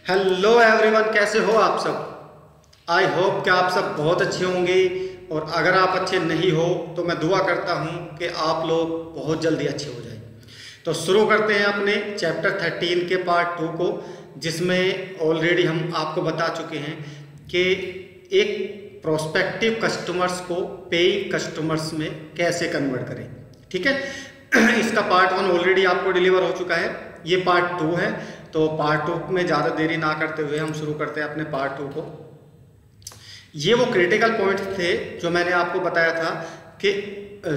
Hello everyone, कैसे हो आप सब। आई होप कि आप सब बहुत अच्छे होंगे। और अगर आप अच्छे नहीं हो तो मैं दुआ करता हूँ कि आप लोग बहुत जल्दी अच्छे हो जाएं। तो शुरू करते हैं अपने चैप्टर 13 के पार्ट 2 को, जिसमें ऑलरेडी हम आपको बता चुके हैं कि एक प्रोस्पेक्टिव कस्टमर्स को पेइंग कस्टमर्स में कैसे कन्वर्ट करें। ठीक है। इसका पार्ट 1 ऑलरेडी आपको डिलीवर हो चुका है, ये पार्ट 2 है। तो पार्ट 2 में ज़्यादा देरी ना करते हुए हम शुरू करते हैं अपने पार्ट 2 को। ये वो क्रिटिकल पॉइंट्स थे जो मैंने आपको बताया था कि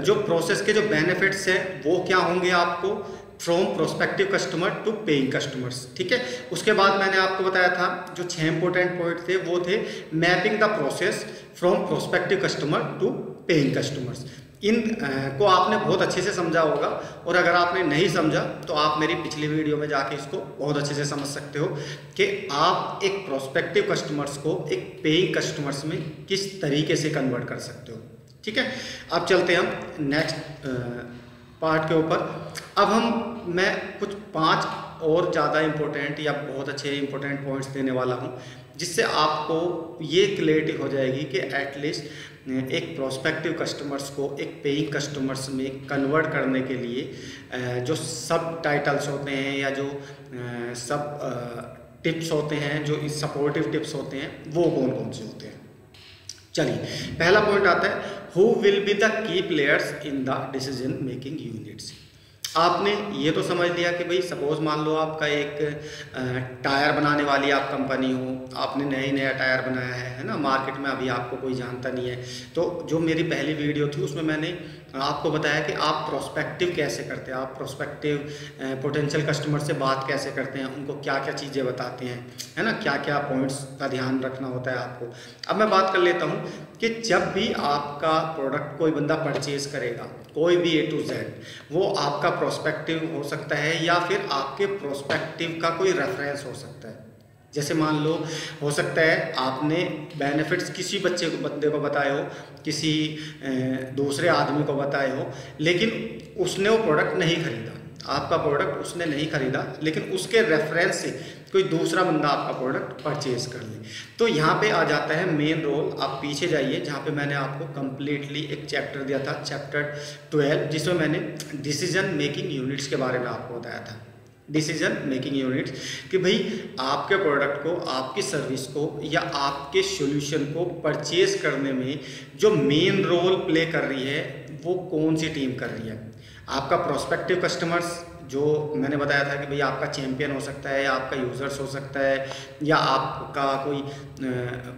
जो प्रोसेस के जो बेनिफिट्स हैं वो क्या होंगे आपको from prospective customer to paying customers. ठीक है। उसके बाद मैंने आपको बताया था जो 6 इंपॉर्टेंट पॉइंट थे वो थे mapping the process from prospective customer to paying customers. इन को आपने बहुत अच्छे से समझा होगा, और अगर आपने नहीं समझा तो आप मेरी पिछली वीडियो में जाके इसको बहुत अच्छे से समझ सकते हो कि आप एक प्रोस्पेक्टिव कस्टमर्स को एक पेइंग कस्टमर्स में किस तरीके से कन्वर्ट कर सकते हो। ठीक है। अब चलते हैं हम नेक्स्ट पार्ट के ऊपर। अब मैं कुछ 5 और ज़्यादा इम्पोर्टेंट या बहुत अच्छे इम्पोर्टेंट पॉइंट्स देने वाला हूँ, जिससे आपको ये क्लैरिटी हो जाएगी कि एटलीस्ट एक प्रोस्पेक्टिव कस्टमर्स को एक पेइंग कस्टमर्स में कन्वर्ट करने के लिए जो सब टाइटल्स होते हैं या जो सब टिप्स होते हैं, जो सपोर्टिव टिप्स होते हैं, वो कौन कौन से होते हैं। चलिए, पहला पॉइंट आता है who will be the key players in the decision making units. आपने ये तो समझ लिया कि भाई सपोज मान लो आपका एक टायर बनाने वाली आप कंपनी हो, आपने नया टायर बनाया है ना, मार्केट में अभी आपको कोई जानता नहीं है। तो जो मेरी पहली वीडियो थी उसमें मैंने आपको बताया कि आप प्रोस्पेक्टिव कैसे करते हैं, आप प्रोस्पेक्टिव पोटेंशियल कस्टमर से बात कैसे करते हैं, उनको क्या क्या चीज़ें बताते हैं, है ना, क्या क्या पॉइंट्स का ध्यान रखना होता है आपको। अब मैं बात कर लेता हूँ कि जब भी आपका प्रोडक्ट कोई बंदा परचेज करेगा, कोई भी A to Z, वो आपका प्रोस्पेक्टिव हो सकता है या फिर आपके प्रोस्पेक्टिव का कोई रेफरेंस हो सकता है। जैसे मान लो हो सकता है आपने बेनिफिट्स किसी बंदे को बताए हो, किसी दूसरे आदमी को बताए हो, लेकिन उसने वो प्रोडक्ट नहीं खरीदा, आपका प्रोडक्ट उसने नहीं खरीदा, लेकिन उसके रेफरेंस से कोई दूसरा बंदा आपका प्रोडक्ट परचेज कर ले। तो यहाँ पे आ जाता है मेन रोल। आप पीछे जाइए जहाँ पे मैंने आपको कंप्लीटली एक चैप्टर दिया था, चैप्टर 12, जिसमें मैंने डिसीजन मेकिंग यूनिट्स के बारे में आपको बताया था। डिसीजन मेकिंग यूनिट्स कि भाई आपके प्रोडक्ट को, आपकी सर्विस को या आपके सॉल्यूशन को परचेज करने में जो मेन रोल प्ले कर रही है वो कौन सी टीम कर रही है। आपका प्रोस्पेक्टिव कस्टमर्स, जो मैंने बताया था कि भाई आपका चैम्पियन हो सकता है, या आपका यूज़र्स हो सकता है, या आपका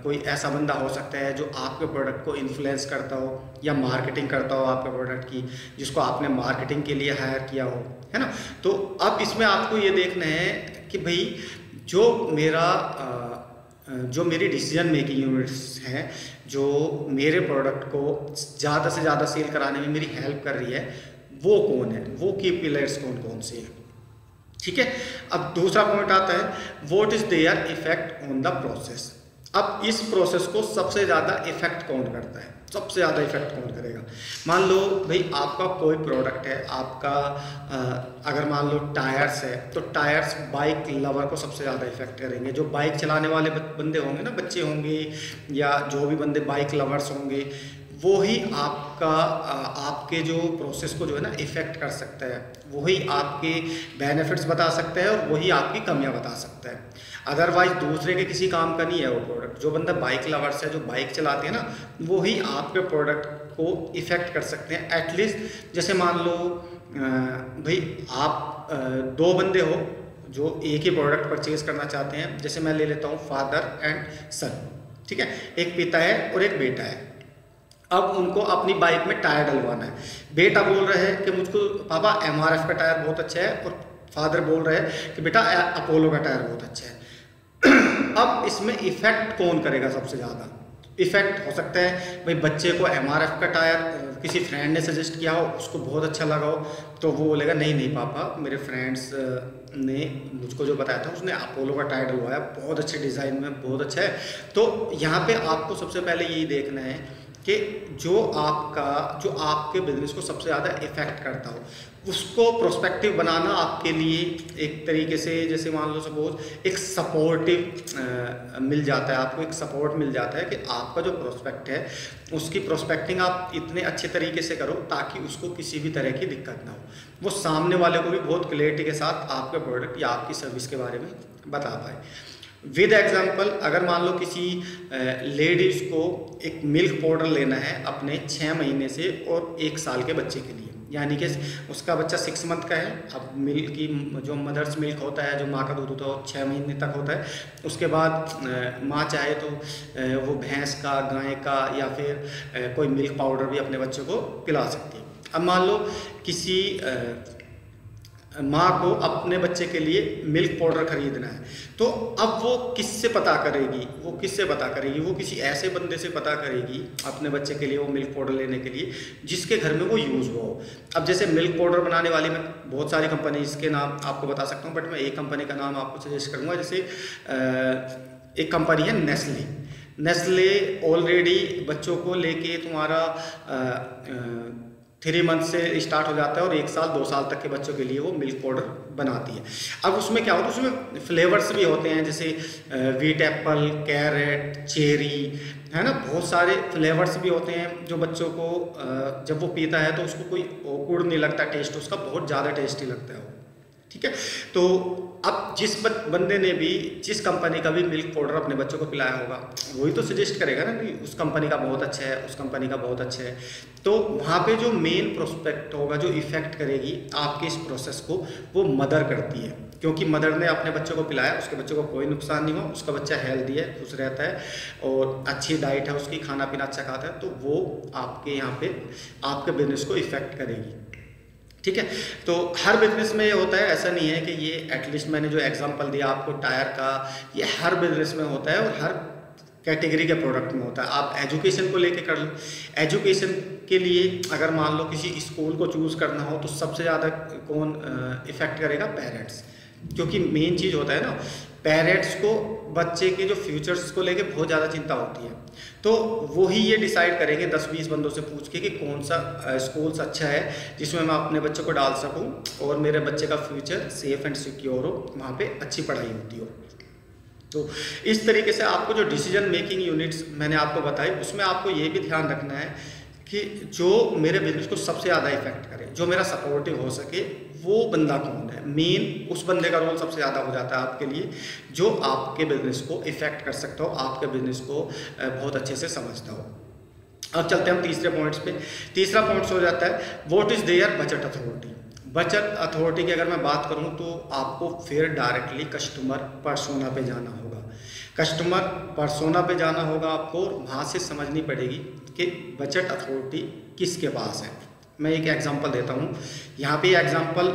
कोई ऐसा बंदा हो सकता है जो आपके प्रोडक्ट को इन्फ्लुएंस करता हो या मार्केटिंग करता हो आपके प्रोडक्ट की, जिसको आपने मार्केटिंग के लिए हायर किया हो, है ना। तो अब इसमें आपको ये देखना है कि भाई जो मेरी डिसीजन मेकिंग यूनिट्स हैं, जो मेरे प्रोडक्ट को ज़्यादा से ज़्यादा सेल कराने में मेरी हेल्प कर रही है, वो कौन है, वो की पिलर्स कौन कौन से हैं। ठीक है। अब दूसरा पॉइंट आता है what is their effect on the process. अब इस प्रोसेस को सबसे ज़्यादा इफेक्ट कौन करता है, सबसे ज़्यादा इफेक्ट कौन करेगा। मान लो भाई आपका कोई प्रोडक्ट है, आपका अगर मान लो टायर्स है, तो टायर्स बाइक लवर को सबसे ज़्यादा इफेक्ट करेंगे। जो बाइक चलाने वाले बंदे होंगे ना, बच्चे होंगे या जो भी बंदे बाइक लवर्स होंगे, वो ही आपके जो प्रोसेस को जो है ना इफ़ेक्ट कर सकता है, वही आपके बेनिफिट्स बता सकता है और वही आपकी कमियां बता सकता है। अदरवाइज दूसरे के किसी काम का नहीं है वो प्रोडक्ट। जो बंदा बाइक लवर्स है, जो बाइक चलाते हैं ना, वही आपके प्रोडक्ट को इफ़ेक्ट कर सकते हैं। एटलीस्ट जैसे मान लो भाई आप 2 बंदे हो जो एक ही प्रोडक्ट परचेज करना चाहते हैं। जैसे मैं ले लेता हूँ फादर एंड सन, ठीक है, एक पिता है और एक बेटा है। अब उनको अपनी बाइक में टायर डलवाना है। बेटा बोल रहा है कि मुझको पापा MRF का टायर बहुत अच्छा है, और फादर बोल रहे हैं कि बेटा अपोलो का टायर बहुत अच्छा है। अब इसमें इफेक्ट कौन करेगा सबसे ज़्यादा। इफेक्ट हो सकता है भाई बच्चे को MRF का टायर किसी फ्रेंड ने सजेस्ट किया हो, उसको बहुत अच्छा लगा हो, तो वो बोलेगा नहीं पापा, मेरे फ्रेंड्स ने मुझको जो बताया था उसने अपोलो का टायर डलवाया, बहुत अच्छे डिज़ाइन में, बहुत अच्छा है। तो यहाँ पे आपको सबसे पहले यही देखना है कि जो आपके बिजनेस को सबसे ज़्यादा इफेक्ट करता हो, उसको प्रोस्पेक्टिव बनाना आपके लिए एक तरीके से, जैसे मान लो सपोज एक सपोर्टिव मिल जाता है, आपको एक सपोर्ट मिल जाता है कि आपका जो प्रोस्पेक्ट है उसकी प्रोस्पेक्टिंग आप इतने अच्छे तरीके से करो ताकि उसको किसी भी तरह की दिक्कत ना हो, वो सामने वाले को भी बहुत क्लियरिटी के साथ आपके प्रोडक्ट या आपकी सर्विस के बारे में बता पाए। विद एग्जाम्पल, अगर मान लो किसी लेडीज़ को एक मिल्क पाउडर लेना है अपने 6 महीने से और 1 साल के बच्चे के लिए, यानी कि उसका बच्चा 6 मंथ का है, अब मिल्क की जो मदर्स मिल्क होता है, जो माँ का दूध होता है, वो 6 महीने तक होता है। उसके बाद माँ चाहे तो वो भैंस का, गाय का या फिर कोई मिल्क पाउडर भी अपने बच्चे को पिला सकती है। अब मान लो किसी माँ को अपने बच्चे के लिए मिल्क पाउडर खरीदना है, तो अब वो किससे पता करेगी? वो किसी ऐसे बंदे से पता करेगी अपने बच्चे के लिए वो मिल्क पाउडर लेने के लिए जिसके घर में वो यूज़ हुआ हो। अब जैसे मिल्क पाउडर बनाने वाली, मैं बहुत सारी कंपनी इसके नाम आपको बता सकता हूँ, बट मैं एक कंपनी का नाम आपको सजेस्ट करूँगा। जैसे एक कंपनी है नेस्ले ऑलरेडी बच्चों को लेके तुम्हारा 3 मंथ से स्टार्ट हो जाता है और 1 साल 2 साल तक के बच्चों के लिए वो मिल्क पाउडर बनाती है। अब उसमें क्या होता है, उसमें फ्लेवर्स भी होते हैं, जैसे व्हीट एप्पल, कैरेट, चेरी, है ना, बहुत सारे फ्लेवर्स भी होते हैं जो बच्चों को जब वो पीता है तो उसको कोई ऑकवर्ड नहीं लगता, टेस्ट उसका बहुत ज़्यादा टेस्टी लगता है वो। ठीक है, तो अब जिस बंदे ने भी जिस कंपनी का भी मिल्क पाउडर अपने बच्चों को पिलाया होगा, वही तो सजेस्ट करेगा ना कि उस कंपनी का बहुत अच्छा है, उस कंपनी का बहुत अच्छा है। तो वहाँ पे जो मेन प्रोस्पेक्ट होगा, जो इफेक्ट करेगी आपके इस प्रोसेस को, वो मदर करती है, क्योंकि मदर ने अपने बच्चों को पिलाया, उसके बच्चों को कोई नुकसान नहीं हुआ, उसका बच्चा हेल्दी है, खुश रहता है और अच्छी डाइट है उसकी, खाना पीना अच्छा खाता है, तो वो आपके यहाँ पे आपके बिजनेस को इफेक्ट करेगी। ठीक है, तो हर बिजनेस में ये होता है, ऐसा नहीं है कि ये एटलीस्ट मैंने जो एग्जांपल दिया आपको टायर का, ये हर बिजनेस में होता है और हर कैटेगरी के प्रोडक्ट में होता है। आप एजुकेशन को लेके कर लो, एजुकेशन के लिए अगर मान लो किसी स्कूल को चूज़ करना हो तो सबसे ज़्यादा कौन इफ़ेक्ट करेगा? पेरेंट्स, क्योंकि मेन चीज़ होता है ना, पेरेंट्स को बच्चे के जो फ्यूचर्स को लेके बहुत ज़्यादा चिंता होती है, तो वही ये डिसाइड करेंगे 10-20 बंदों से पूछ के कि कौन सा स्कूल्स अच्छा है जिसमें मैं अपने बच्चों को डाल सकूं और मेरे बच्चे का फ्यूचर सेफ एंड सिक्योर हो, वहाँ पे अच्छी पढ़ाई होती हो। तो इस तरीके से आपको जो डिसीजन मेकिंग यूनिट्स मैंने आपको बताई, उसमें आपको ये भी ध्यान रखना है कि जो मेरे बिजनेस को सबसे ज़्यादा इफेक्ट करे, जो मेरा सपोर्टिव हो सके, वो बंदा कौन है। मेन उस बंदे का रोल सबसे ज़्यादा हो जाता है आपके लिए, जो आपके बिजनेस को इफेक्ट कर सकता हो, आपके बिजनेस को बहुत अच्छे से समझता हो। अब चलते हैं हम तीसरे पॉइंट्स पे। तीसरा पॉइंट्स हो जाता है what is their budget authority. Budget authority की अगर मैं बात करूं तो आपको फिर डायरेक्टली कस्टमर पर्सोना पे जाना होगा। कस्टमर पर्सोना पे जाना होगा आपको, वहाँ से समझनी पड़ेगी कि बजट अथॉरिटी किसके पास है। मैं एक एग्जांपल देता हूँ, यहाँ पे एग्जांपल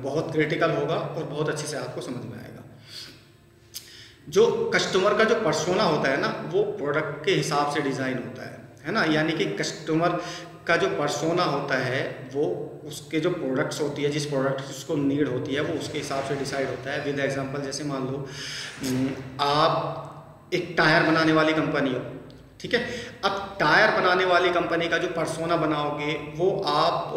बहुत क्रिटिकल होगा और बहुत अच्छे से आपको समझ में आएगा। जो कस्टमर का जो पर्सोना होता है ना, वो प्रोडक्ट के हिसाब से डिज़ाइन होता है ना, यानी कि कस्टमर का जो पर्सोना होता है वो उसके जो प्रोडक्ट्स होती है, जिस प्रोडक्ट की उसको नीड होती है, वो उसके हिसाब से डिसाइड होता है। विद एग्जांपल, जैसे मान लो आप एक टायर बनाने वाली कंपनी हो, ठीक है। अब टायर बनाने वाली कंपनी का जो पर्सोना बनाओगे वो आप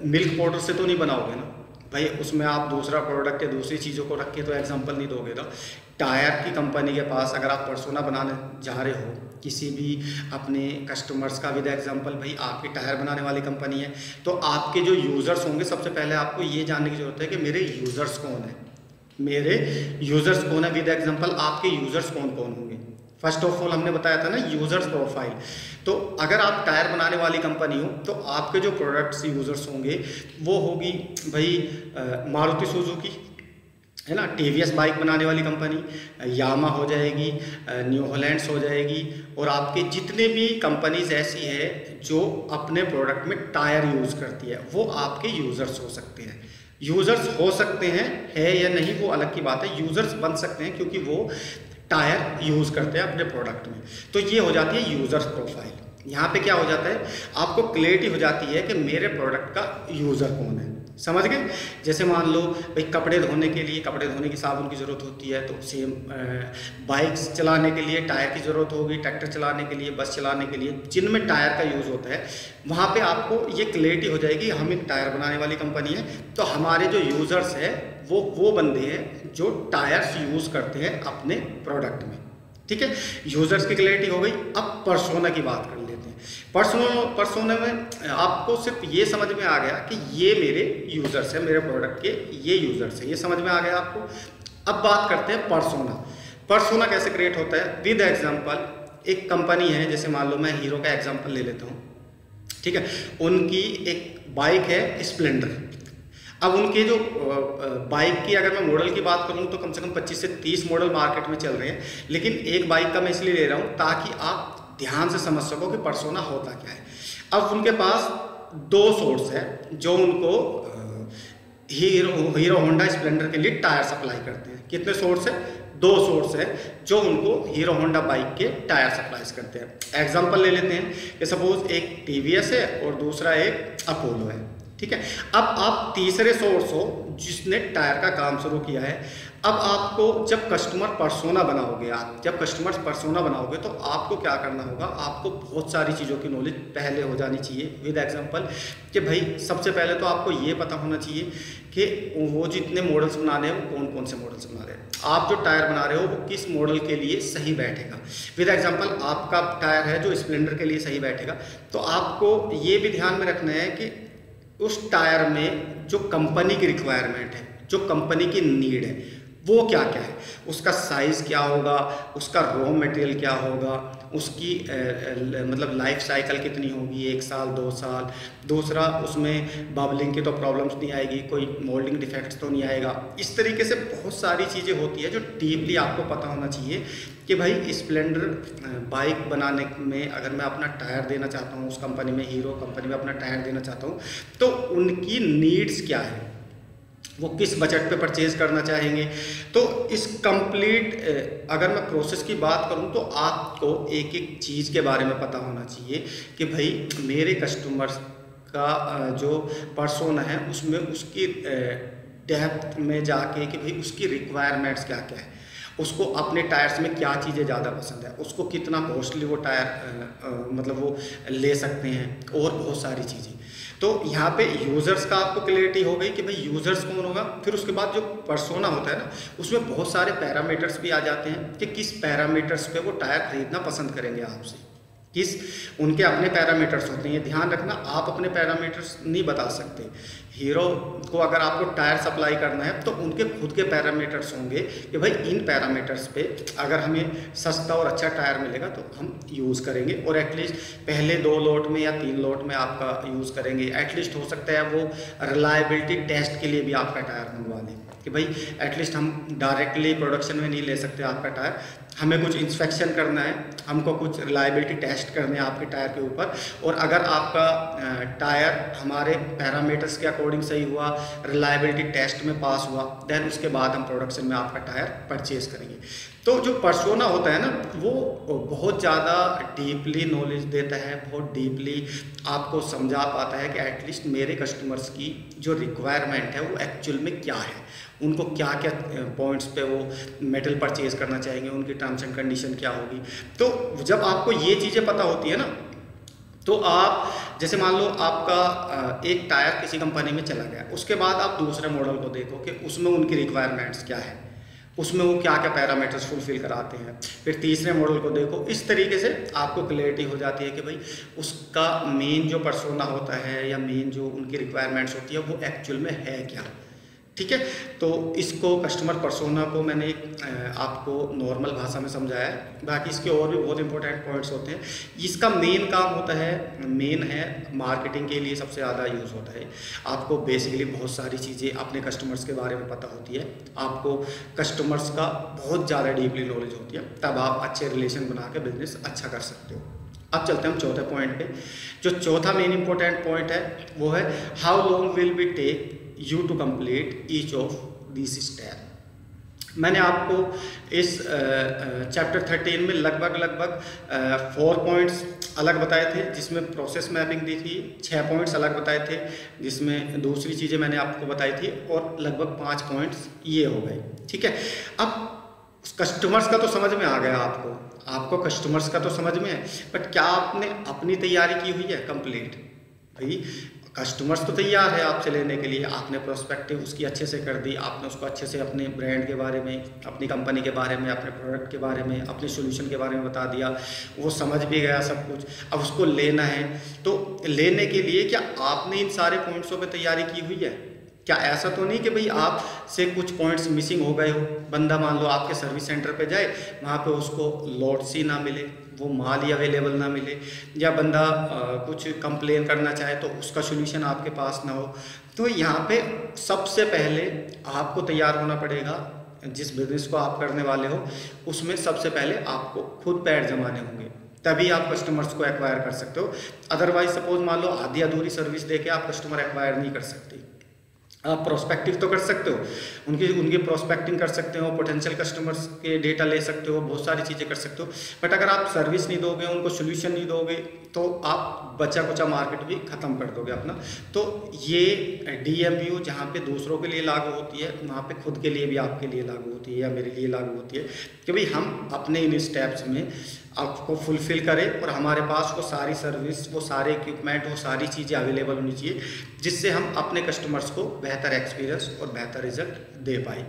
मिल्क पाउडर से तो नहीं बनाओगे ना भाई, उसमें आप दूसरा प्रोडक्ट या दूसरी चीज़ों को रख के तो एग्जांपल नहीं दोगे ना। टायर की कंपनी के पास अगर आप पर्सोना बनाने जा रहे हो किसी भी अपने कस्टमर्स का, विद एग्जांपल भाई आपकी टायर बनाने वाली कंपनी है, तो आपके जो यूज़र्स होंगे, सबसे पहले आपको ये जानने की ज़रूरत है कि मेरे यूज़र्स कौन है, मेरे यूज़र्स कौन है। विद एग्जांपल आपके यूज़र्स कौन कौन होंगे। फर्स्ट ऑफ ऑल हमने बताया था ना यूज़र्स प्रोफाइल। तो अगर आप टायर बनाने वाली कंपनी हो तो आपके जो प्रोडक्ट्स यूज़र्स होंगे वो होगी भाई मारुति सुजुकी, है ना, टीवीएस बाइक बनाने वाली कंपनी, यामा हो जाएगी, न्यू हॉलैंड्स हो जाएगी, और आपके जितने भी कंपनीज ऐसी है जो अपने प्रोडक्ट में टायर यूज़ करती है, वो आपके यूज़र्स हो सकते हैं। यूज़र्स हो सकते हैं, है या नहीं वो अलग की बात है, यूज़र्स बन सकते हैं क्योंकि वो टायर यूज़ करते हैं अपने प्रोडक्ट में। तो ये हो जाती है यूज़र्स प्रोफाइल। यहाँ पे क्या हो जाता है, आपको क्लैरिटी हो जाती है कि मेरे प्रोडक्ट का यूज़र कौन है। समझ गए। जैसे मान लो भाई कपड़े धोने के लिए कपड़े धोने की साबुन की ज़रूरत होती है, तो सेम बाइक्स चलाने के लिए टायर की ज़रूरत होगी, ट्रैक्टर चलाने के लिए, बस चलाने के लिए, जिनमें टायर का यूज़ होता है, वहाँ पे आपको ये क्लैरिटी हो जाएगी हम एक टायर बनाने वाली कंपनी है, तो हमारे जो यूज़र्स है वो बंदे हैं जो टायर्स यूज़ करते हैं अपने प्रोडक्ट में। ठीक है, यूज़र्स की क्लैरिटी हो गई। अब पर्सोना की बात कर लेते हैं। पर्सोना में आपको सिर्फ ये समझ में आ गया कि ये मेरे यूज़र्स हैं, मेरे प्रोडक्ट के ये यूज़र्स हैं, ये समझ में आ गया आपको। अब बात करते हैं पर्सोना कैसे क्रिएट होता है। विद एग्जांपल एक कंपनी है, जैसे मान लो मैं हीरो का एग्जांपल ले लेता हूँ, ठीक है। उनकी एक बाइक है स्प्लेंडर। अब उनके जो बाइक की अगर मैं मॉडल की बात करूं तो कम से कम 25 से 30 मॉडल मार्केट में चल रहे हैं, लेकिन एक बाइक का मैं इसलिए ले रहा हूं ताकि आप ध्यान से समझ सको कि पर्सोना होता क्या है। अब उनके पास 2 सोर्स है जो उनको हीरो होंडा स्प्लेंडर के लिए टायर सप्लाई करते हैं। कितने सोर्स है? 2 सोर्स है जो उनको हीरो होंडा बाइक के टायर सप्लाई करते हैं। एग्जाम्पल ले लेते हैं कि सपोज एक टीवीएस है और दूसरा एक अपोलो है, ठीक है। अब आप तीसरे सोर्स हो जिसने टायर का काम शुरू किया है। अब आपको जब कस्टमर पर्सोना बनाओगे तो आपको क्या करना होगा, आपको बहुत सारी चीज़ों की नॉलेज पहले हो जानी चाहिए। विद एग्जांपल कि भाई सबसे पहले तो आपको ये पता होना चाहिए कि वो जितने मॉडल्स बना रहे हैं वो कौन कौन से मॉडल्स बना रहे हैं, आप जो टायर बना रहे हो वो किस मॉडल के लिए सही बैठेगा। विद एग्जांपल आपका टायर है जो स्प्लेंडर के लिए सही बैठेगा, तो आपको ये भी ध्यान में रखना है कि उस टायर में जो कंपनी की रिक्वायरमेंट है, जो कंपनी की नीड है, वो क्या क्या है, उसका साइज़ क्या होगा, उसका रॉ मटेरियल क्या होगा, उसकी मतलब लाइफ साइकिल कितनी होगी, 1 साल 2 साल। दूसरा उसमें बबलिंग की तो प्रॉब्लम्स नहीं आएगी, कोई मोल्डिंग डिफेक्ट्स तो नहीं आएगा। इस तरीके से बहुत सारी चीज़ें होती है जो डीपली आपको पता होना चाहिए कि भाई स्प्लेंडर बाइक बनाने में अगर मैं अपना टायर देना चाहता हूँ, उस कंपनी में हीरो कंपनी में अपना टायर देना चाहता हूँ, तो उनकी नीड्स क्या है, वो किस बजट पे परचेज करना चाहेंगे। तो इस कंप्लीट अगर मैं प्रोसेस की बात करूं तो आपको एक एक चीज़ के बारे में पता होना चाहिए कि भाई मेरे कस्टमर्स का जो पर्सोना है उसमें उसकी डेप्थ में जाके कि भाई उसकी रिक्वायरमेंट्स क्या क्या है, उसको अपने टायर्स में क्या चीज़ें ज़्यादा पसंद है, उसको कितना कॉस्टली वो टायर मतलब वो ले सकते हैं, और बहुत सारी चीज़ें। तो यहाँ पे यूज़र्स का आपको क्लियरिटी हो गई कि भाई यूज़र्स कौन होगा। फिर उसके बाद जो पर्सोना होता है ना, उसमें बहुत सारे पैरामीटर्स भी आ जाते हैं कि किस पैरामीटर्स पे वो टायर खरीदना पसंद करेंगे आपसे, किस उनके अपने पैरामीटर्स होते हैं। ये ध्यान रखना, आप अपने पैरामीटर्स नहीं बता सकते। हीरो को अगर आपको टायर सप्लाई करना है तो उनके खुद के पैरामीटर्स होंगे कि भाई इन पैरामीटर्स पे अगर हमें सस्ता और अच्छा टायर मिलेगा तो हम यूज़ करेंगे, और एटलीस्ट पहले 2 लोट में या 3 लोट में आपका यूज़ करेंगे। एटलीस्ट हो सकता है वो रिलायबिलिटी टेस्ट के लिए भी आपका टायर मंगवा लें कि भाई एटलीस्ट हम डायरेक्टली प्रोडक्शन में नहीं ले सकते आपका टायर, हमें कुछ इंस्पेक्शन करना है, हमको कुछ रिलायबिलिटी टेस्ट करने हैं आपके टायर के ऊपर, और अगर आपका टायर हमारे पैरामीटर्स के अकॉर्डिंग सही हुआ, रिलायबिलिटी टेस्ट में पास हुआ, देन उसके बाद हम प्रोडक्शन में आपका टायर परचेज करेंगे। तो जो पर्सोना होता है ना, वो बहुत ज़्यादा डीपली नॉलेज देता है, बहुत डीपली आपको समझा पाता है कि एटलीस्ट मेरे कस्टमर्स की जो रिक्वायरमेंट है वो एक्चुअल में क्या है, उनको क्या क्या पॉइंट्स पे वो मेटल परचेज करना चाहेंगे, उनकी टर्म्स एंड कंडीशन क्या होगी। तो जब आपको ये चीज़ें पता होती है ना, तो आप जैसे मान लो आपका एक टायर किसी कंपनी में चला गया, उसके बाद आप दूसरे मॉडल को देखो कि उसमें उनकी रिक्वायरमेंट्स क्या है, उसमें वो क्या क्या पैरामीटर्स फुलफिल कराते हैं। फिर तीसरे मॉडल को देखो, इस तरीके से आपको क्लैरिटी हो जाती है कि भाई उसका मेन जो पर्सोना होता है या मेन जो उनकी रिक्वायरमेंट्स होती है वो एक्चुअल में है क्या। ठीक है, तो इसको कस्टमर पर्सोना को मैंने आपको नॉर्मल भाषा में समझाया है। बाकी इसके और भी बहुत इंपॉर्टेंट पॉइंट्स होते हैं। इसका मेन काम होता है, मेन है मार्केटिंग के लिए सबसे ज़्यादा यूज़ होता है। आपको बेसिकली बहुत सारी चीज़ें अपने कस्टमर्स के बारे में पता होती है, आपको कस्टमर्स का बहुत ज़्यादा डीपली नॉलेज होती है, तब आप अच्छे रिलेशन बना के बिजनेस अच्छा कर सकते हो। अब चलते हैं हम चौथे पॉइंट पे। जो चौथा मेन इंपॉर्टेंट पॉइंट है वो है how long will be take you to complete each of this step. मैंने आपको इस चैप्टर 13 में लगभग 4 पॉइंट्स अलग बताए थे, जिसमें प्रोसेस मैपिंग दी थी। 6 पॉइंट्स अलग बताए थे, जिसमें दूसरी चीज़ें मैंने आपको बताई थी, और लगभग 5 पॉइंट्स ये हो गए। ठीक है, अब कस्टमर्स का तो समझ में आ गया आपको कस्टमर्स का तो समझ में है, बट क्या आपने अपनी तैयारी की हुई है कंप्लीट? भाई कस्टमर्स तो तैयार है आपसे लेने के लिए, आपने प्रोस्पेक्टिव उसकी अच्छे से कर दी, आपने उसको अच्छे से अपने ब्रांड के बारे में, अपनी कंपनी के बारे में, अपने प्रोडक्ट के बारे में, अपने सॉल्यूशन के बारे में बता दिया, वो समझ भी गया सब कुछ। अब उसको लेना है, तो लेने के लिए क्या आपने इन सारे पॉइंट्सों पे तैयारी की हुई है? क्या ऐसा तो नहीं कि भाई आपसे कुछ पॉइंट्स मिसिंग हो गए हो? बंदा मान लो आपके सर्विस सेंटर पे जाए, वहाँ पे उसको लोड सी ना मिले, वो माल ही अवेलेबल ना मिले, या बंदा कुछ कंप्लेन करना चाहे तो उसका सॉल्यूशन आपके पास ना हो। तो यहाँ पे सबसे पहले आपको तैयार होना पड़ेगा। जिस बिजनेस को आप करने वाले हो उसमें सबसे पहले आपको खुद पैर जमाने होंगे, तभी आप कस्टमर्स को एक्वायर कर सकते हो। अदरवाइज सपोज मान लो आधी अधूरी सर्विस देके आप कस्टमर एक्वायर नहीं कर सकते। आप प्रोस्पेक्टिव तो कर सकते हो, उनकी प्रोस्पेक्टिंग कर सकते हो, पोटेंशियल कस्टमर्स के डेटा ले सकते हो, बहुत सारी चीज़ें कर सकते हो, बट अगर आप सर्विस नहीं दोगे, उनको सोल्यूशन नहीं दोगे, तो आप बचा कुचा मार्केट भी ख़त्म कर दोगे अपना। तो ये DMU जहाँ पे दूसरों के लिए लागू होती है, वहाँ पे खुद के लिए भी आपके लिए लागू होती है, या मेरे लिए लागू होती है, कि भाई हम अपने इन स्टेप्स में आपको फुलफ़िल करें और हमारे पास वो सारी सर्विस, वो सारे इक्विपमेंट, वो सारी चीज़ें अवेलेबल होनी चाहिए, जिससे हम अपने कस्टमर्स को बेहतर एक्सपीरियंस और बेहतर रिजल्ट दे पाए।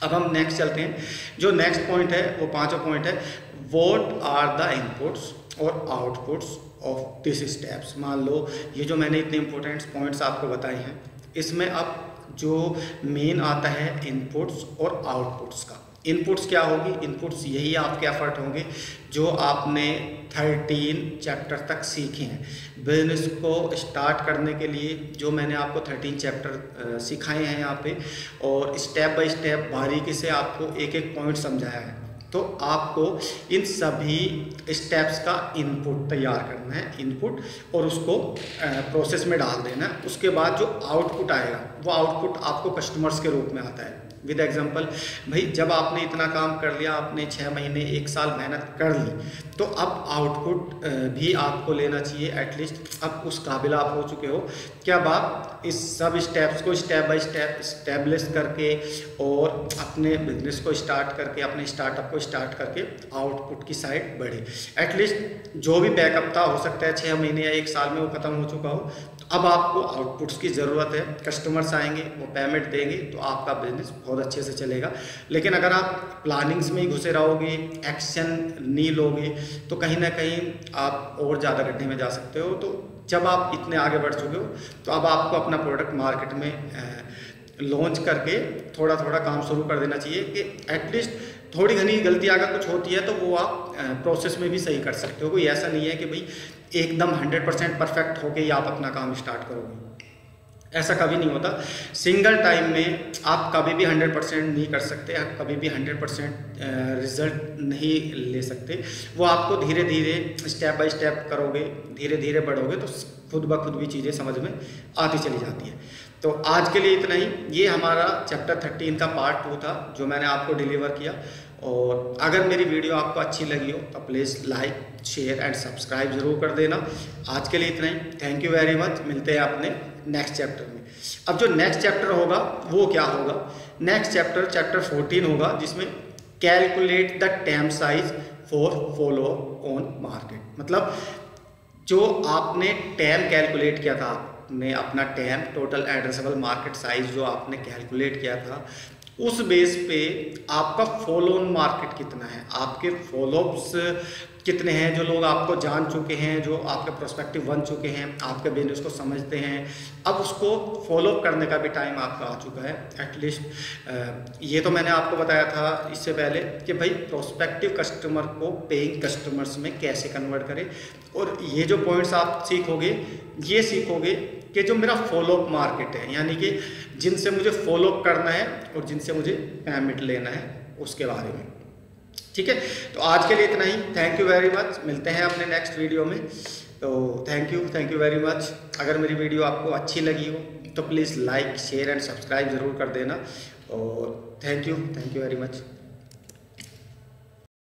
अब हम नेक्स्ट चलते हैं। जो नेक्स्ट पॉइंट है वो 5वां पॉइंट है, व्हाट आर द इनपुट्स और आउटपुट्स ऑफ दिस स्टेप्स। मान लो ये जो मैंने इतने इंपॉर्टेंट पॉइंट्स आपको बताए हैं, इसमें अब जो मेन आता है इनपुट्स और आउटपुट्स का। इनपुट्स क्या होगी? इनपुट्स यही आपके एफर्ट होंगे जो आपने 13 चैप्टर तक सीखे हैं। बिजनेस को स्टार्ट करने के लिए जो मैंने आपको 13 चैप्टर सिखाए हैं यहाँ पे, और स्टेप बाय स्टेप बारीकी से आपको एक एक पॉइंट समझाया है, तो आपको इन सभी स्टेप्स का इनपुट तैयार करना है, इनपुट, और उसको प्रोसेस में डाल देना है। उसके बाद जो आउटपुट आएगा वो आउटपुट आपको कस्टमर्स के रूप में आता है। विद एग्जांपल, भाई जब आपने इतना काम कर लिया, आपने 6 महीने 1 साल मेहनत कर ली, तो अब आउटपुट भी आपको लेना चाहिए एटलीस्ट। अब उस काबिल आप हो चुके हो कि अब आप इस सब स्टेप्स को स्टेप बाय स्टेप इस्टेब्लिश करके और अपने बिजनेस को स्टार्ट करके, अपने स्टार्टअप को स्टार्ट करके आउटपुट की साइड बढ़े। एटलीस्ट जो भी बैकअप था, हो सकता है 6 महीने या 1 साल में वो ख़त्म हो चुका हो, तो अब आपको आउटपुट्स की ज़रूरत है। कस्टमर्स आएंगे, वो पेमेंट देंगे, तो आपका बिजनेस बहुत अच्छे से चलेगा। लेकिन अगर आप प्लानिंग्स में ही घुसे रहोगे, एक्शन नहीं लोगे, तो कहीं ना कहीं आप और ज़्यादा गड्ढे में जा सकते हो। तो जब आप इतने आगे बढ़ चुके हो, तो अब आपको अपना प्रोडक्ट मार्केट में लॉन्च करके थोड़ा थोड़ा काम शुरू कर देना चाहिए, कि एटलीस्ट थोड़ी घनी गलती अगर कुछ होती है तो वो आप प्रोसेस में भी सही कर सकते हो। कोई ऐसा नहीं है कि भाई एकदम 100% परफेक्ट होके ही आप अपना काम स्टार्ट करोगे, ऐसा कभी नहीं होता। सिंगल टाइम में आप कभी भी 100% नहीं कर सकते, आप कभी भी 100% रिजल्ट नहीं ले सकते। वो आपको धीरे धीरे स्टेप बाय स्टेप करोगे, धीरे धीरे बढ़ोगे, तो खुद ब खुद भी चीज़ें समझ में आती चली जाती है। तो आज के लिए इतना ही। ये हमारा चैप्टर 13 का पार्ट 2 था जो मैंने आपको डिलीवर किया। और अगर मेरी वीडियो आपको अच्छी लगी हो तो please like, share and subscribe ज़रूर कर देना। आज के लिए इतना ही। Thank you very much. मिलते हैं अपने नेक्स्ट चैप्टर में। अब जो नेक्स्ट चैप्टर होगा वो क्या होगा? नेक्स्ट चैप्टर 14 होगा, जिसमें calculate the time size for follow on market. मतलब जो आपने टैम कैलकुलेट किया था, आपने अपना time, total addressable market size जो आपने कैलकुलेट किया था, उस बेस पे आपका फॉलो ऑन मार्केट कितना है, आपके फॉलोअप्स कितने हैं, जो लोग आपको जान चुके हैं, जो आपके प्रोस्पेक्टिव बन चुके हैं, आपके बिजनेस को समझते हैं। अब उसको फॉलोअप करने का भी टाइम आपका आ चुका है। एटलीस्ट ये तो मैंने आपको बताया था इससे पहले कि भाई प्रोस्पेक्टिव कस्टमर को पेइंग कस्टमर्स में कैसे कन्वर्ट करें। और ये जो पॉइंट्स आप सीखोगे, ये सीखोगे कि जो मेरा फॉलोअप मार्केट है, यानी कि जिनसे मुझे फॉलोअप करना है और जिनसे मुझे पेमेंट लेना है, उसके बारे में। ठीक है, तो आज के लिए इतना ही। Thank you very much. मिलते हैं अपने नेक्स्ट वीडियो में। तो थैंक यू वेरी मच। अगर मेरी वीडियो आपको अच्छी लगी हो तो please like, share and subscribe ज़रूर कर देना। और थैंक यू वेरी मच।